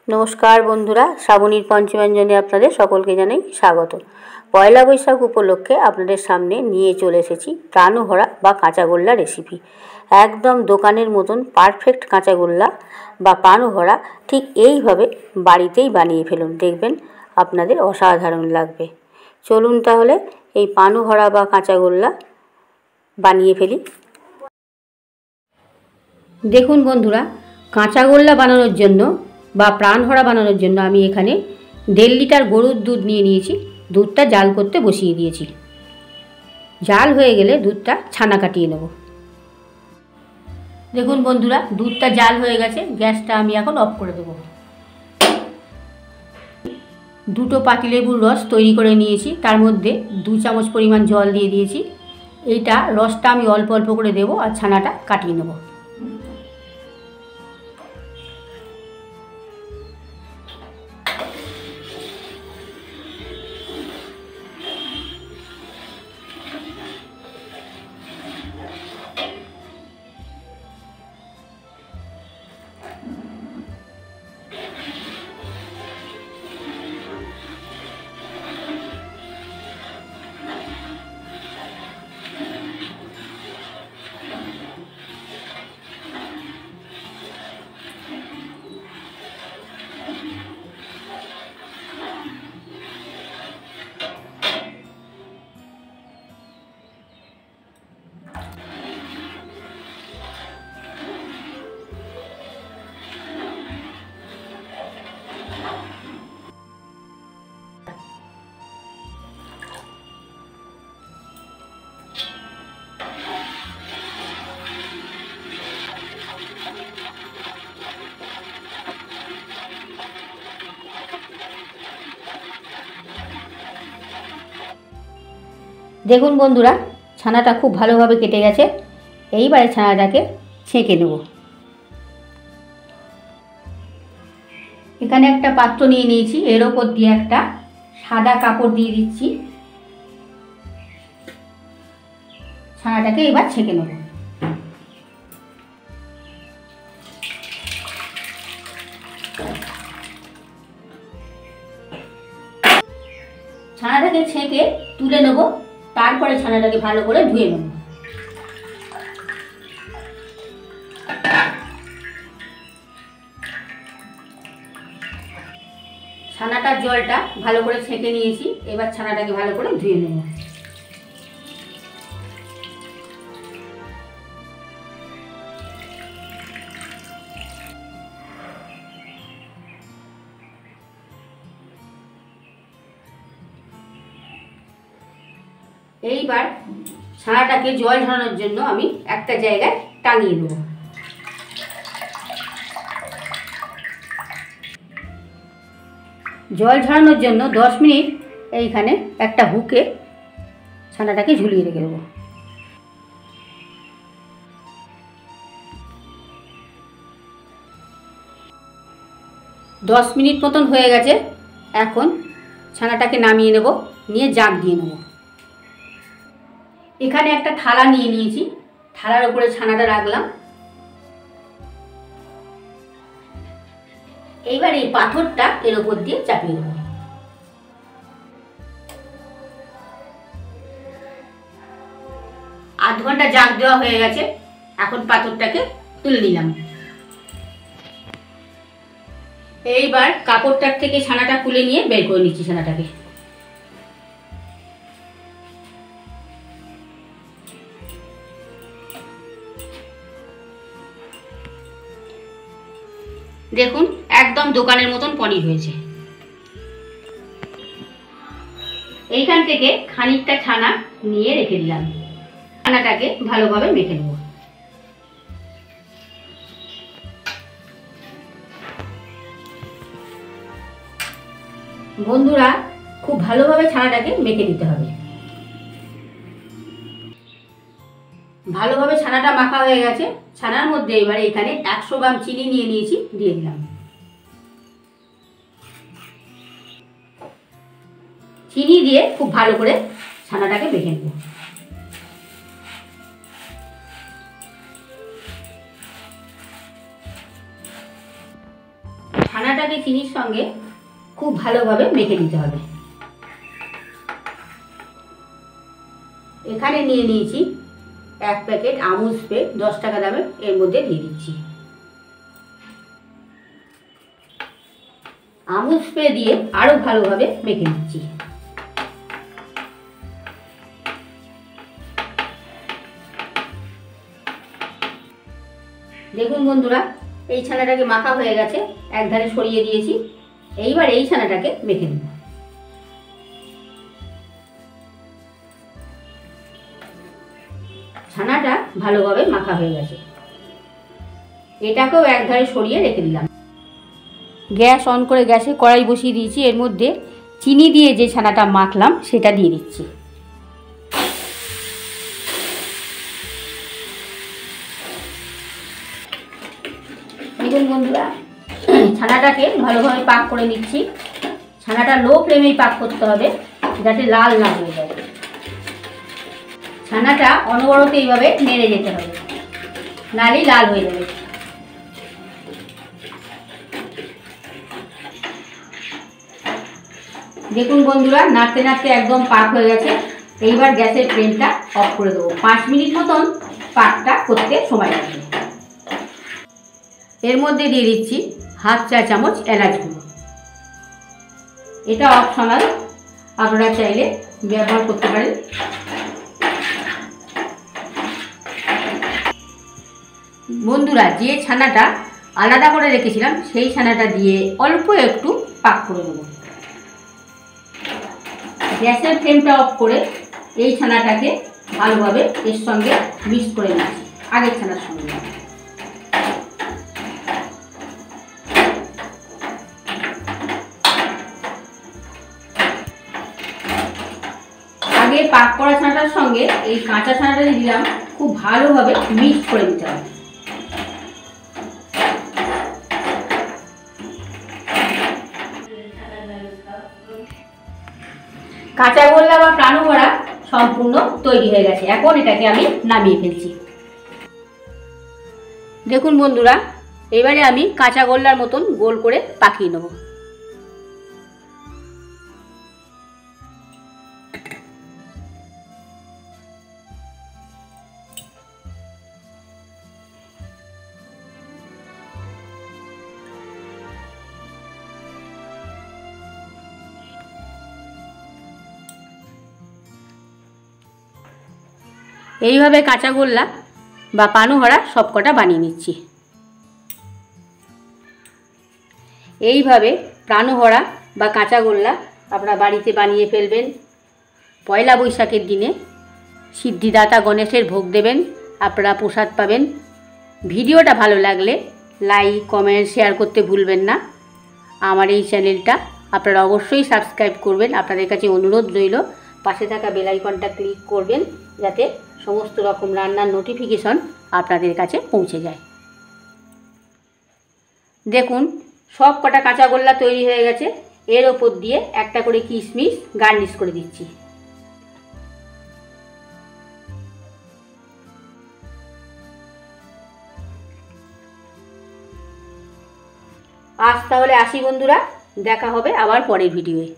नमस्कार बंधुरा श्रावणीर पंचव्यंजने आपनादेर सकलके जानाई स्वागत। पयला बैशाख उपलक्षे आपनादेर सामने निये चले एसेछि प्राणभरा बा काँचागोल्ला रेसिपि। एकदम दोकानेर मतन पारफेक्ट काँचागोल्ला बा प्राणभरा ठीक एइभावे बाड़ीतेई बानिये फेलुन, देखबेन आपनादेर असाधारण लागबे। चलुन ताहले एइ प्राणभरा बा काँचागोल्ला बानिये फेली। देखुन बंधुरा, काँचागोल्ला बानानोर जन्य বা প্রাণ ভরা বানানোর জন্য আমি এখানে 1.5 লিটার গরুর দুধ নিয়ে নিয়েছি। দুধটা জাল করতে বসিয়ে দিয়েছি। জাল হয়ে গেলে দুধটা ছানা কাটিয়ে নেব। দেখুন বন্ধুরা, দুধটা জাল হয়ে গেছে। গ্যাসটা আমি এখন অফ করে দেব। দুটো পাতিলেবুর রস তৈরি করে নিয়েছি, তার মধ্যে 2 চামচ পরিমাণ জল দিয়ে দিয়েছি। এইটা রসটা আমি অল্প অল্প করে দেব আর ছানাটা কাটিয়ে নেব। দেখুন বন্ধুরা, ছানাটা খুব ভালোভাবে কেটে গেছে। এইবারে ছানাটাকে ছেঁকে নেব। এখানে একটা পাত্র নিয়ে নিয়েছি, এর ওপর দিয়ে একটা সাদা কাপড় দিয়ে দিচ্ছি। ছানাটাকে এবার ছেঁকে নেব। ছানাটাকে ছেঁকে তুলে নেব, তারপরে ছানাটাকে ভালো করে ধুয়ে নেব। ছানাটার জলটা ভালো করে ছেঁকে নিয়েছি, এবার ছানাটাকে ভালো করে ধুয়ে নেব। এইবার ছানাটাকে জল ঝরানোর জন্য আমি একটা জায়গায় টাঙিয়ে দেব। জল ঝরানোর জন্য 10 মিনিট এইখানে একটা হুকে ছানাটাকে ঝুলিয়ে রেখে দেবো। দশ মিনিট মতন হয়ে গেছে। এখন ছানাটাকে নামিয়ে নেব, নিয়ে জাগ দিয়ে নেব। এখানে একটা থালা নিয়ে নিয়েছি, থালার উপরে ছানাটা রাখলাম। এইবার এই পাথরটা এর উপর দিয়ে চাপিয়ে দেব। আধ ঘন্টা জাগ দেওয়া হয়ে গেছে। এখন পাথরটাকে তুলে নিলাম। এইবার কাপড়টার থেকে ছানাটা খুলে নিয়ে বের করে নিচ্ছি ছানাটাকে। দেখুন, একদম দোকানের মতন পনির হয়েছে। এইখান থেকে খানিকটা ছানা নিয়ে রেখে দিলাম। ছানাটাকে ভালোভাবে মেখে নেব। বন্ধুরা, খুব ভালোভাবে ছানাটাকে মেখে দিতে হবে। ভালোভাবে ছানাটা মাখা হয়ে গেছে। ছানার মধ্যে এবারে এখানে 100 গ্রাম চিনি নিয়ে নিয়েছি, দিয়ে দিলাম। চিনি দিয়ে খুব ভালো করে ছানাটাকে মেখে নেব। ছানাটাকে ছানাটাকে চিনির সঙ্গে খুব ভালোভাবে মেখে নিতে হবে। এখানে নিয়ে নিয়েছি 1 প্যাকেট আমুল স্প্রে, 10 টাকা দামের, এর মধ্যে দিয়ে দিচ্ছি। আমুল স্প্রে দিয়ে আরও ভালোভাবে মেখে নিচ্ছি। দেখুন বন্ধুরা, এই ছানাটাকে মাখা হয়ে গেছে, একধারে সরিয়ে দিয়েছি। এইবার এই ছানাটাকে মেখে নেব। ছানাটা ভালোভাবে মাখা হয়ে গেছে, এটাকেও একধারে সরিয়ে রেখে দিলাম। গ্যাস অন করে গ্যাসে কড়াই বসিয়ে দিয়েছি। এর মধ্যে চিনি দিয়ে যে ছানাটা মাখলাম সেটা দিয়ে দিচ্ছি। দেখুন বন্ধুরা, ছানাটাকে ভালোভাবে পাক করে নিচ্ছি। ছানাটা লো ফ্লেমেই পাক করতে হবে, যাতে লাল না হয়ে যায়। ছানাটা অনবরত এইভাবে নেড়ে যেতে হবে, নাহলেই লাল হয়ে যাবে। দেখুন বন্ধুরা, নাড়তে নাড়তে একদম পাক হয়ে গেছে। এইবার গ্যাসের ফ্লেমটা অফ করে দেবো। 5 মিনিট মতন পাকটা করতে সময় লাগবে। এর মধ্যে দিয়ে দিচ্ছি 1/2 চা চামচ এলাচ গুঁড়ো। এটা অপশনাল, আপনারা চাইলে ব্যবহার করতে পারেন। বন্ধুরা, যে ছানাটা আলাদা করে রেখেছিলাম সেই ছানাটা দিয়ে অল্প একটু পাক করে নেব। গ্যাসের ফ্লেমটা অফ করে এই ছানাটাকে ভালোভাবে এর সঙ্গে মিক্স করে নিচ্ছি, আগের ছানার সঙ্গে। আগে পাক করা ছানাটার সঙ্গে এই কাঁচা ছানাটা দিলাম, খুব ভালোভাবে মিক্স করে দিতে হবে। কাঁচা গোল্লা বা প্রাণভরা সম্পূর্ণ তৈরি হয়ে গেছে। এখন এটাকে আমি নামিয়ে ফেলছি। দেখুন বন্ধুরা, এবারে আমি কাঁচা গোল্লার মতন গোল করে পাকিয়ে নেব। এইভাবে কাঁচা গোল্লা বা পানুহরা সবকটা বানিয়ে নিচ্ছি। এইভাবে প্রাণভরা বা কাঁচা গোল্লা আপনারা বাড়িতে বানিয়ে ফেলবেন। পয়লা বৈশাখের দিনে সিদ্ধিদাতা গণেশের ভোগ দেবেন, আপনারা প্রসাদ পাবেন। ভিডিওটা ভালো লাগলে লাইক, কমেন্ট, শেয়ার করতে ভুলবেন না। আমার এই চ্যানেলটা আপনারা অবশ্যই সাবস্ক্রাইব করবেন। আপনাদের কাছে অনুরোধ রইল, পাশে থাকা বেল আইকনটা ক্লিক করবেন, যাতে সমস্ত রকম রান্নার নোটিফিকেশন আপনাদের কাছে পৌঁছে যায়। দেখুন, সব কটা কাঁচা গোল্লা তৈরি হয়ে গেছে। এর ওপর দিয়ে একটা করে কিশমিশ গার্নিশ করে দিচ্ছি। আজ তাহলে আসি বন্ধুরা, দেখা হবে আবার পরের ভিডিওয়ে।